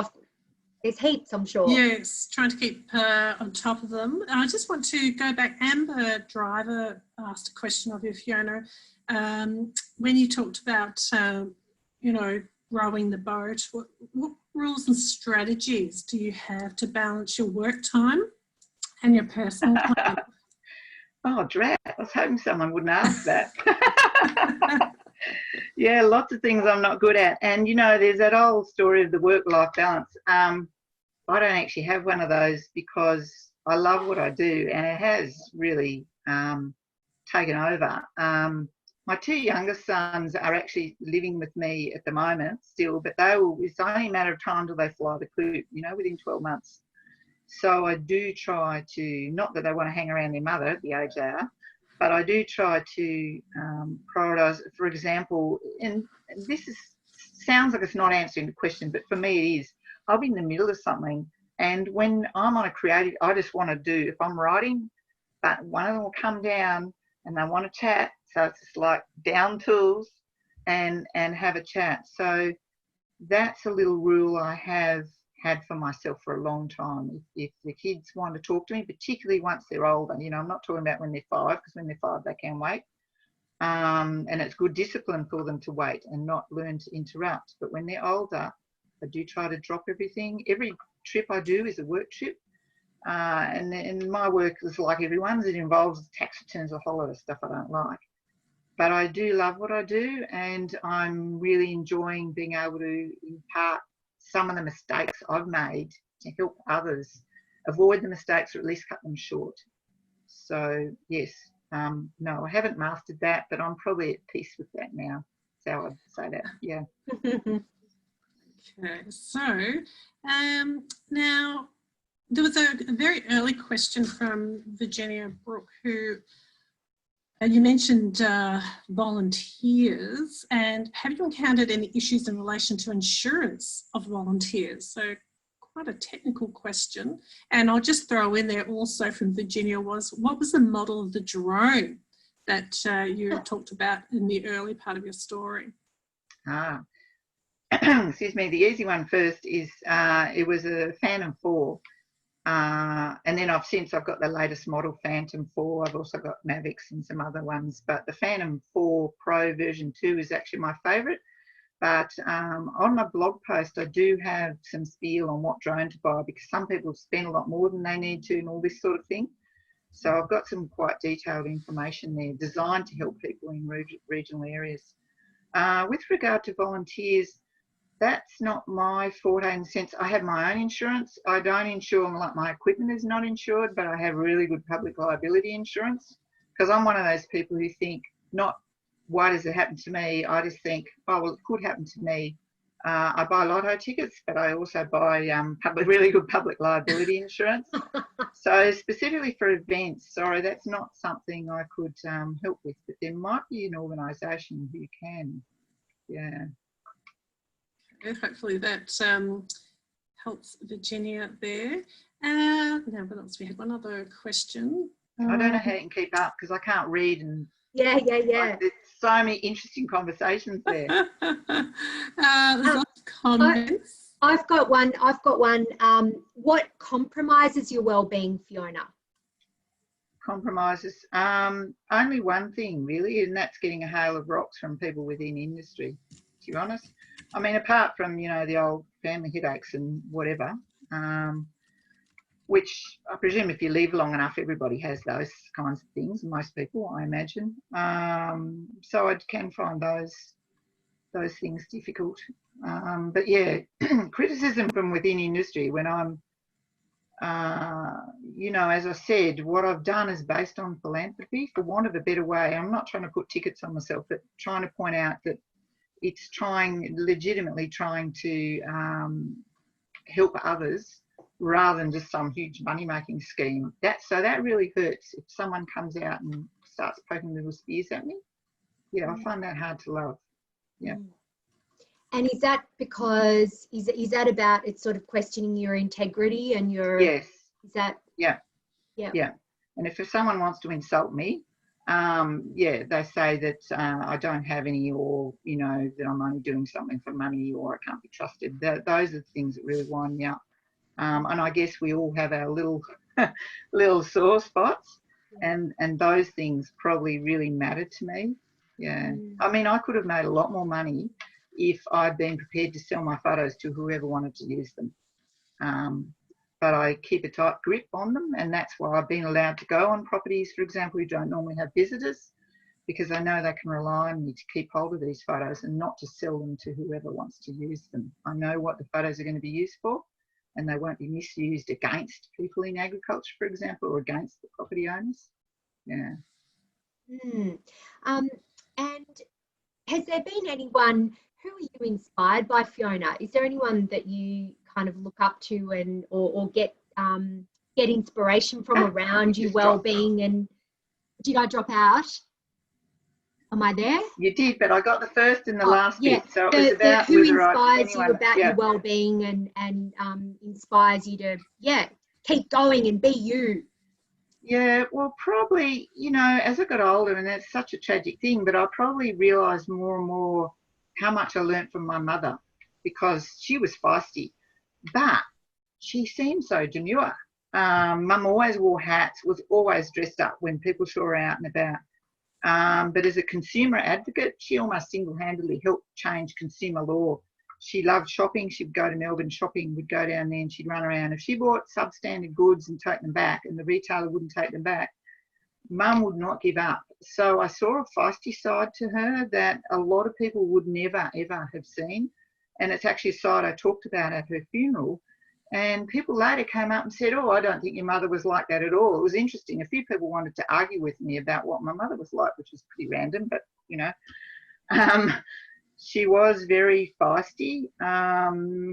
There's heaps, I'm sure. Yes, trying to keep on top of them. I just want to go back. Amber Driver asked a question of you, Fiona, when you talked about, you know, rowing the boat. What rules and strategies do you have to balance your work time and your personal time? Oh, drat. I was hoping someone wouldn't ask that. Yeah, lots of things I'm not good at. And, you know, there's that old story of the work-life balance. I don't actually have one of those because I love what I do, and it has really taken over. My 2 youngest sons are actually living with me at the moment still, but it's only a matter of time till they fly the coop, you know, within 12 months. So I do try to, not that they want to hang around their mother at the age they are, but I do try to prioritise, for example, and this sounds like it's not answering the question, but for me it is. I'll be in the middle of something, and when I'm on a creative, I just want to do, if I'm writing, but one of them will come down and they want to chat, so it's just like down tools and have a chat. So that's a little rule I have had for myself for a long time. If the kids want to talk to me, particularly once they're older, you know, I'm not talking about when they're 5, because when they're 5 they can wait, and it's good discipline for them to wait and not learn to interrupt. But when they're older, I do try to drop everything. Every trip I do is a work trip, and my work is like everyone's. It involves tax returns, a whole lot of stuff I don't like. But I do love what I do, and I'm really enjoying being able to impart some of the mistakes I've made to help others avoid the mistakes, or at least cut them short. So yes, no, I haven't mastered that, but I'm probably at peace with that now. That's how I'd say that, yeah. Okay, so now there was a very early question from Virginia Brooke, who You mentioned volunteers, and have you encountered any issues in relation to insurance of volunteers? So quite a technical question. And I'll just throw in there also from Virginia was, what was the model of the drone that you talked about in the early part of your story? Excuse me, the easy one first is it was a Phantom 4. And then I've got the latest model Phantom 4. I've also got Mavics and some other ones, but the Phantom 4 Pro version 2 is actually my favourite. But on my blog post, I do have some spiel on what drone to buy, because some people spend a lot more than they need to and all this sort of thing. So I've got some quite detailed information there designed to help people in regional areas. With regard to volunteers, that's not my forte in the sense I have my own insurance. I don't insure, like my equipment is not insured, but I have really good public liability insurance, because I'm one of those people who think not why does it happen to me? I just think, oh, well, it could happen to me. I buy lotto tickets, but I also buy really good public liability insurance. So specifically for events, sorry, that's not something I could help with, but there might be an organisation who can, yeah. Hopefully that helps Virginia there. Now, what else? We had one other question. I don't know how you can keep up because I can't read and yeah. There's so many interesting conversations there. There's lots of comments. I've got one. What compromises your well-being, Fiona? Compromises? Only one thing really, and that's getting a hail of rocks from people within industry, to be honest. I mean, apart from, the old family headaches and whatever, which I presume if you live long enough, everybody has those kinds of things, most people, I imagine. So I can find those things difficult. But yeah, criticism from within industry when I'm, as I said, what I've done is based on philanthropy, for want of a better way. I'm not trying to put tickets on myself, but trying to point out that it's legitimately trying to help others rather than just some huge money-making scheme. So that really hurts if someone comes out and starts poking little spears at me. Yeah, I find that hard to love. Yeah. And is that because, is that about it's sort of questioning your integrity and your... Yes. Is that... Yeah. Yeah. Yeah. And if someone wants to insult me, they say that I don't have any, or, that I'm only doing something for money, or I can't be trusted. Those are the things that really wind me up. And I guess we all have our little sore spots, and those things probably really matter to me. Yeah. I mean, I could have made a lot more money if I'd been prepared to sell my photos to whoever wanted to use them. But I keep a tight grip on them, and that's why I've been allowed to go on properties, for example, who don't normally have visitors, because I know they can rely on me to keep hold of these photos and not to sell them to whoever wants to use them. I know what the photos are going to be used for, and they won't be misused against people in agriculture, for example, or against the property owners. Yeah. And has there been anyone, who are you inspired by, Fiona? Is there anyone that you kind of look up to and or get inspiration from around you well-being? And did I drop out? Am I there? You did, but I got the first and the last bit. So it was about who inspires you about your well-being and inspires you to keep going and be you. Yeah, well, probably, as I got older, and that's such a tragic thing, but I probably realised more and more how much I learnt from my mother, because she was feisty, but she seemed so demure. Mum always wore hats, was always dressed up when people saw her out and about. But as a consumer advocate, she almost single-handedly helped change consumer law. She loved shopping. She'd go to Melbourne shopping, would go down there and she'd run around. If she bought substandard goods and take them back and the retailer wouldn't take them back, Mum would not give up. So I saw a feisty side to her that a lot of people would never, ever have seen. And it's actually a side I talked about at her funeral. And people later came up and said, oh, I don't think your mother was like that at all. It was interesting. A few people wanted to argue with me about what my mother was like, which was pretty random, but, she was very feisty.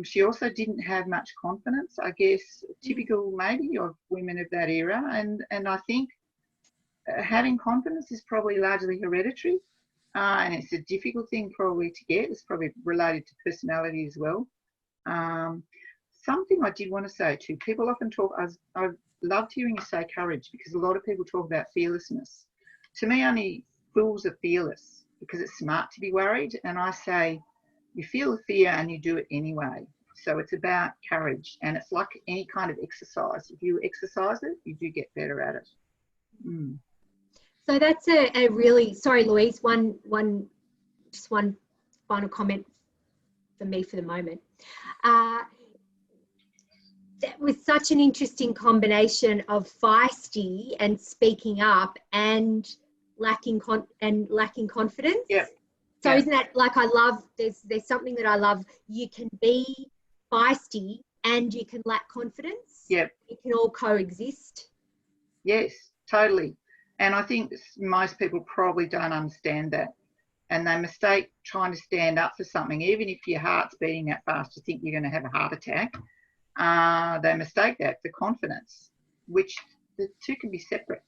She also didn't have much confidence, I guess, typical maybe of women of that era. And I think having confidence is probably largely hereditary, and it's a difficult thing probably to get. It's probably related to personality as well. Something I did want to say too, people often talk, I loved hearing you say courage, because a lot of people talk about fearlessness. To me, only fools are fearless, because it's smart to be worried. And I say, you feel the fear and you do it anyway. So it's about courage, and it's like any kind of exercise. If you exercise it, you do get better at it. Mm. So that's a really, sorry, Louise, one final comment for me for the moment. That was such an interesting combination of feisty and speaking up and lacking confidence. Yeah. So yeah. isn't that like, I love, there's something that I love. You can be feisty and you can lack confidence. Yeah. It can all coexist. Yes, totally. And I think most people probably don't understand that. And they mistake trying to stand up for something. Even if your heart's beating that fast, you think you're going to have a heart attack. They mistake that for confidence, which the two can be separate.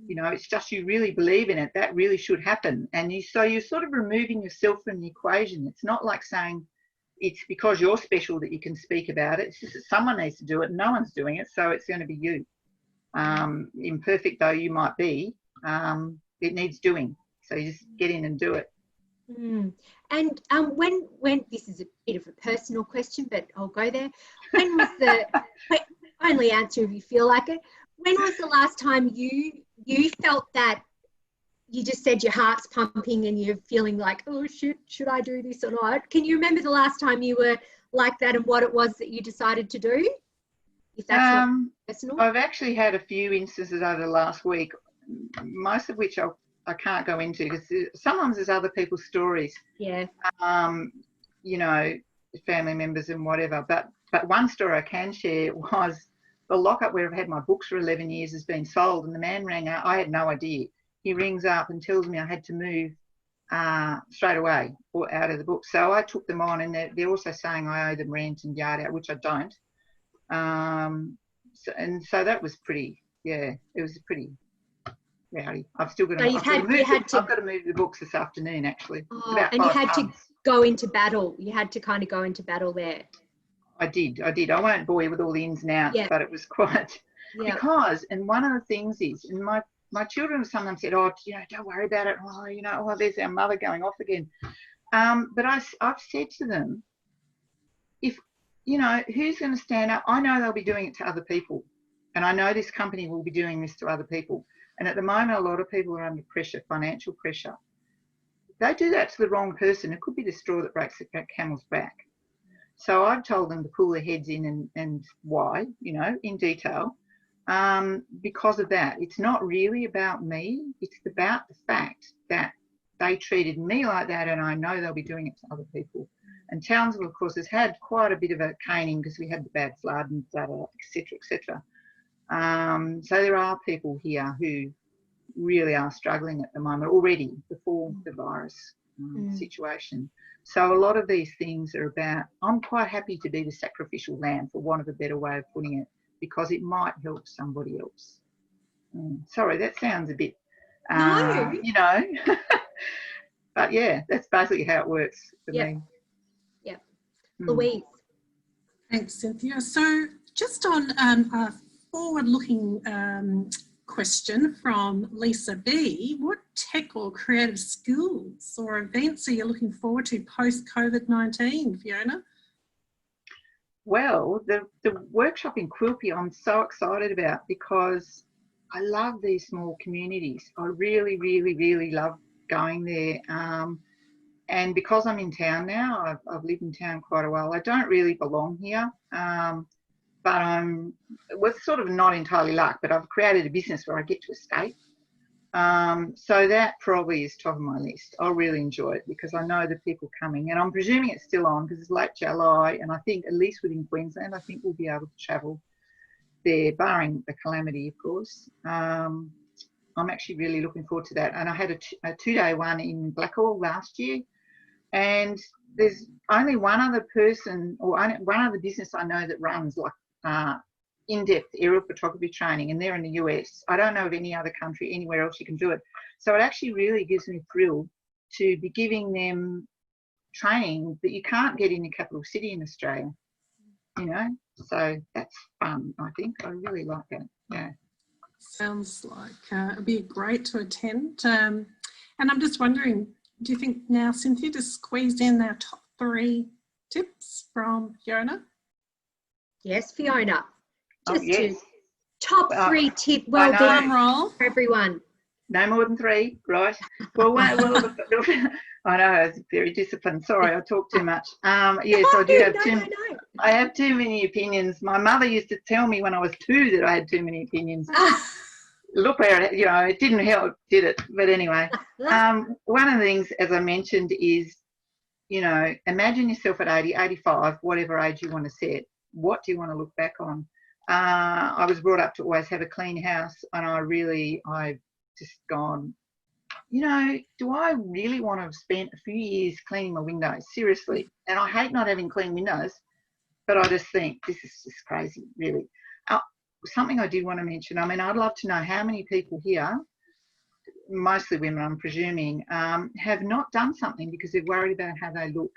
You know, it's just you really believe in it. That really should happen. And so you're sort of removing yourself from the equation. It's not like saying it's because you're special that you can speak about it. It's just that someone needs to do it and no one's doing it, so it's going to be you. Imperfect though you might be, it needs doing. So you just get in and do it. Mm. And when this is a bit of a personal question, but I'll go there. When was the only answer if you feel like it? When was the last time you felt that you just said your heart's pumping and you're feeling like, oh shit, should I do this or not? Can you remember the last time you were like that and what it was that you decided to do? If that's not personal. I've actually had a few instances over the last week, most of which I can't go into because sometimes there's other people's stories. Yeah. You know, family members and whatever. But one story I can share was the lockup where I've had my books for 11 years has been sold, and the man rang out. I had no idea. He rings up and tells me I had to move straight away or out of the book. So I took them on, and they're also saying I owe them rent and yard out, which I don't. So that was pretty, yeah, it was pretty rowdy. I've still got to, so I've got to move the books this afternoon, actually. Oh, and you had to go into battle. You had to kind of go into battle there. I did. I won't bore you with all the ins and outs, but it was quite, because, and one of the things is, and my children have sometimes said, oh, you know, don't worry about it. Oh, you know, oh, there's our mother going off again. But I've said to them, if, you know, who's going to stand up? I know they'll be doing it to other people. And I know this company will be doing this to other people. And at the moment, a lot of people are under pressure, financial pressure. They do that to the wrong person. It could be the straw that breaks the camel's back. So I've told them to pull their heads in and why, you know, in detail, because of that. It's not really about me. It's about the fact that they treated me like that, and I know they'll be doing it to other people. And Townsville, of course, has had quite a bit of a caning because we had the bad flood and et cetera, et cetera. So there are people here who really are struggling at the moment already before the virus situation. So a lot of these things are about, I'm quite happy to be the sacrificial lamb, for want of a better way of putting it, because it might help somebody else. Sorry, that sounds a bit, you know, but yeah, that's basically how it works for me. Yep. Louise. Thanks, Cynthia. So just on a forward-looking question from Lisa B. What tech or creative skills or events are you looking forward to post-COVID-19, Fiona? Well, the workshop in Quilpie I'm so excited about, because I love these small communities. I really, really, really love going there. And because I'm in town now, I've lived in town quite a while, I don't really belong here. But we're sort of not entirely luck, but I've created a business where I get to escape. So that probably is top of my list. I'll really enjoy it because I know the people coming, and I'm presuming it's still on because it's late July, and I think at least within Queensland, I think we'll be able to travel there, barring the calamity, of course. I'm actually really looking forward to that. And I had a two-day one in Blackall last year, and there's only one other person or one other business I know that runs like in-depth aerial photography training, and they're in the US. I don't know of any other country anywhere else you can do it. So it actually really gives me a thrill to be giving them training that you can't get in the capital city in Australia, you know. So that's fun, I think. I really like that. Yeah. Sounds like it'd be great to attend. And I'm just wondering, do you think now, Cynthia, to squeeze in our top 3 tips from Fiona? Yes, Fiona. Oh, yes. To top 3 tip well-being roll for everyone. No more than 3, right? Well, I know, it's very disciplined. Sorry, I talk too much. Yes, I do have I have too many opinions. My mother used to tell me when I was 2 that I had too many opinions. Look where it, it didn't help, did it? But anyway, one of the things, as I mentioned, is, imagine yourself at 80, 85, whatever age you want to set. What do you want to look back on? I was brought up to always have a clean house, and I've just gone, do I really want to have spent a few years cleaning my windows? Seriously. And I hate not having clean windows, but I just think this is just crazy, really. Something I did want to mention, I'd love to know how many people here, mostly women I'm presuming, have not done something because they're worried about how they look.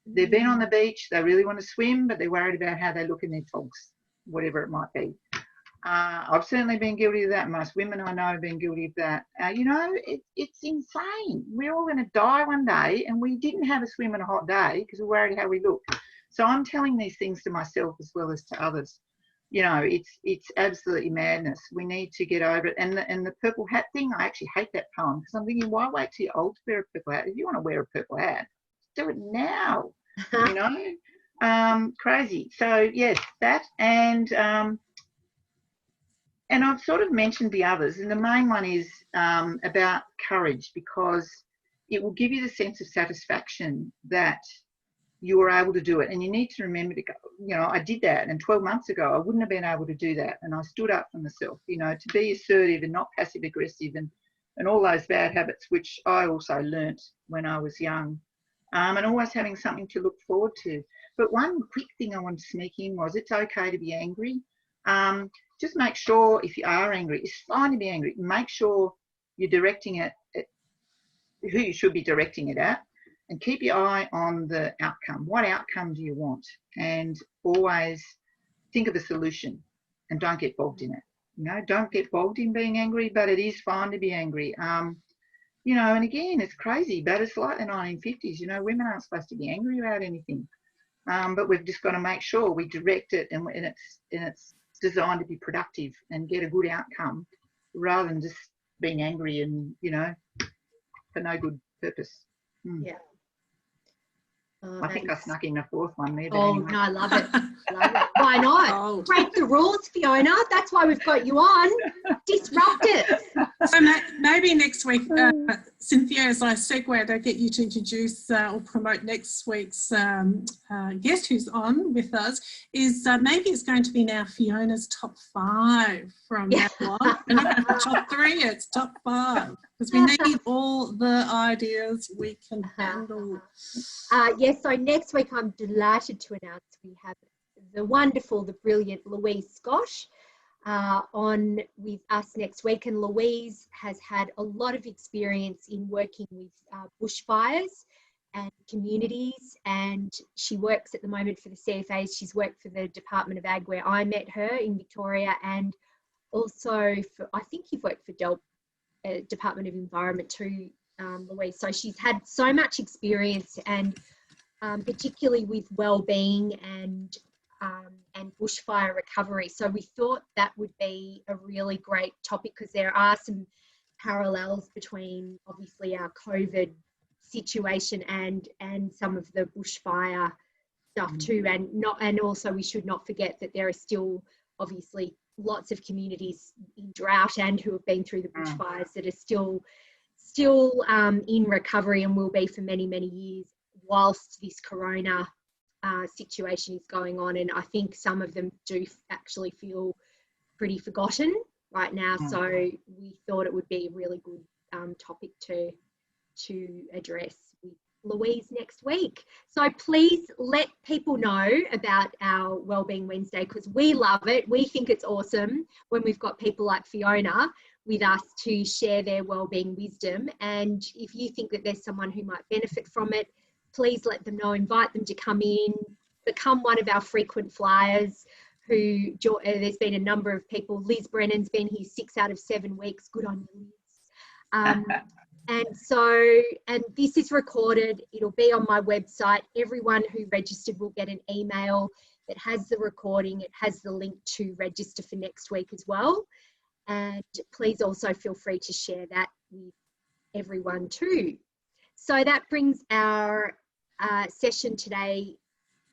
They've been on the beach, they really want to swim, but they're worried about how they look in their togs, whatever it might be. I've certainly been guilty of that. Most women I know have been guilty of that. It's insane. We're all going to die one day, and we didn't have a swim on a hot day because we're worried how we look. So I'm telling these things to myself as well as to others. It's absolutely madness. We need to get over it. And the purple hat thing, I actually hate that poem because I'm thinking, why wait till you're old to wear a purple hat? If you want to wear a purple hat, do it now. Crazy. So yes, that and I've sort of mentioned the others, and the main one is about courage, because it will give you the sense of satisfaction that you were able to do it. And you need to remember to go, I did that, and 12 months ago I wouldn't have been able to do that, and I stood up for myself, to be assertive and not passive aggressive and all those bad habits, which I also learnt when I was young, and always having something to look forward to. But one quick thing I wanted to sneak in was it's okay to be angry. Just make sure if you are angry, it's fine to be angry. Make sure you're directing it at who you should be directing it at, and keep your eye on the outcome. What outcome do you want? And always think of a solution and don't get bogged in it. Don't get bogged in being angry, but it is fine to be angry. And again, it's crazy, but it's like the 1950s. Women aren't supposed to be angry about anything. But we've just got to make sure we direct it and it's designed to be productive and get a good outcome, rather than just being angry and for no good purpose. Yeah. I think I snuck in a 4th one there. Anyway. No, I love it. Why not? Break the rules, Fiona. That's why we've got you on. Disrupt it. So maybe next week, Cynthia, as I segue, I'll get you to introduce or promote next week's guest who's on with us, is maybe it's going to be now Fiona's top 5 from now on. We're not going to top 3, it's top 5. Because we need all the ideas we can handle. Yes, so next week I'm delighted to announce we have the wonderful, the brilliant Louise Scott on with us next week. And Louise has had a lot of experience in working with bushfires and communities, and she works at the moment for the CFAs. She's worked for the Department of Ag, where I met her in Victoria, and also for, I think you've worked for Department of Environment too, Louise. So she's had so much experience, and particularly with well-being and bushfire recovery. So we thought that would be a really great topic, because there are some parallels between obviously our COVID situation and some of the bushfire stuff too, and also we should not forget that there are still obviously lots of communities in drought and who have been through the bushfires that are still in recovery and will be for many, many years whilst this corona situation is going on. And I think some of them do actually feel pretty forgotten right now. So we thought it would be a really good topic to address Louise next week. So please let people know about our Wellbeing Wednesday, because we love it. We think it's awesome when we've got people like Fiona with us to share their wellbeing wisdom. And if you think that there's someone who might benefit from it, please let them know, invite them to come in, become one of our frequent flyers. There's been a number of people. Liz Brennan's been here 6 out of 7 weeks. Good on you, Liz. And this is recorded. It'll be on my website. Everyone who registered will get an email that has the recording. It has the link to register for next week as well. And please also feel free to share that with everyone too. So that brings our session today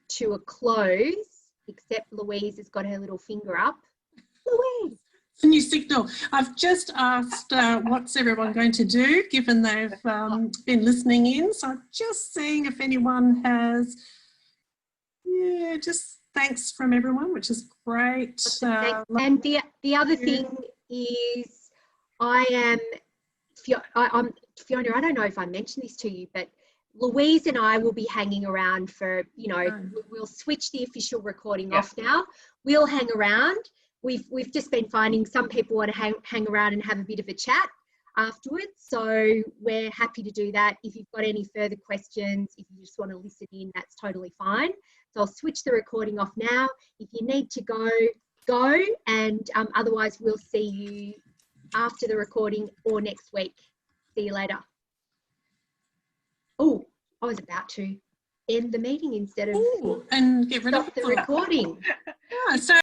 to a close, except Louise has got her little finger up. Louise. It's a new signal. I've just asked what's everyone going to do, given they've been listening in. So I'm just seeing if anyone has, just thanks from everyone, which is great. And the other thing is I'm Fiona, I don't know if I mentioned this to you, but Louise and I will be hanging around for, we'll switch the official recording off now. We'll hang around. We've just been finding some people want to hang around and have a bit of a chat afterwards. So we're happy to do that. If you've got any further questions, if you just want to listen in, that's totally fine. So I'll switch the recording off now. If you need to go, and otherwise we'll see you after the recording or next week. See you later. Oh, I was about to end the meeting instead of and get rid of the recording. So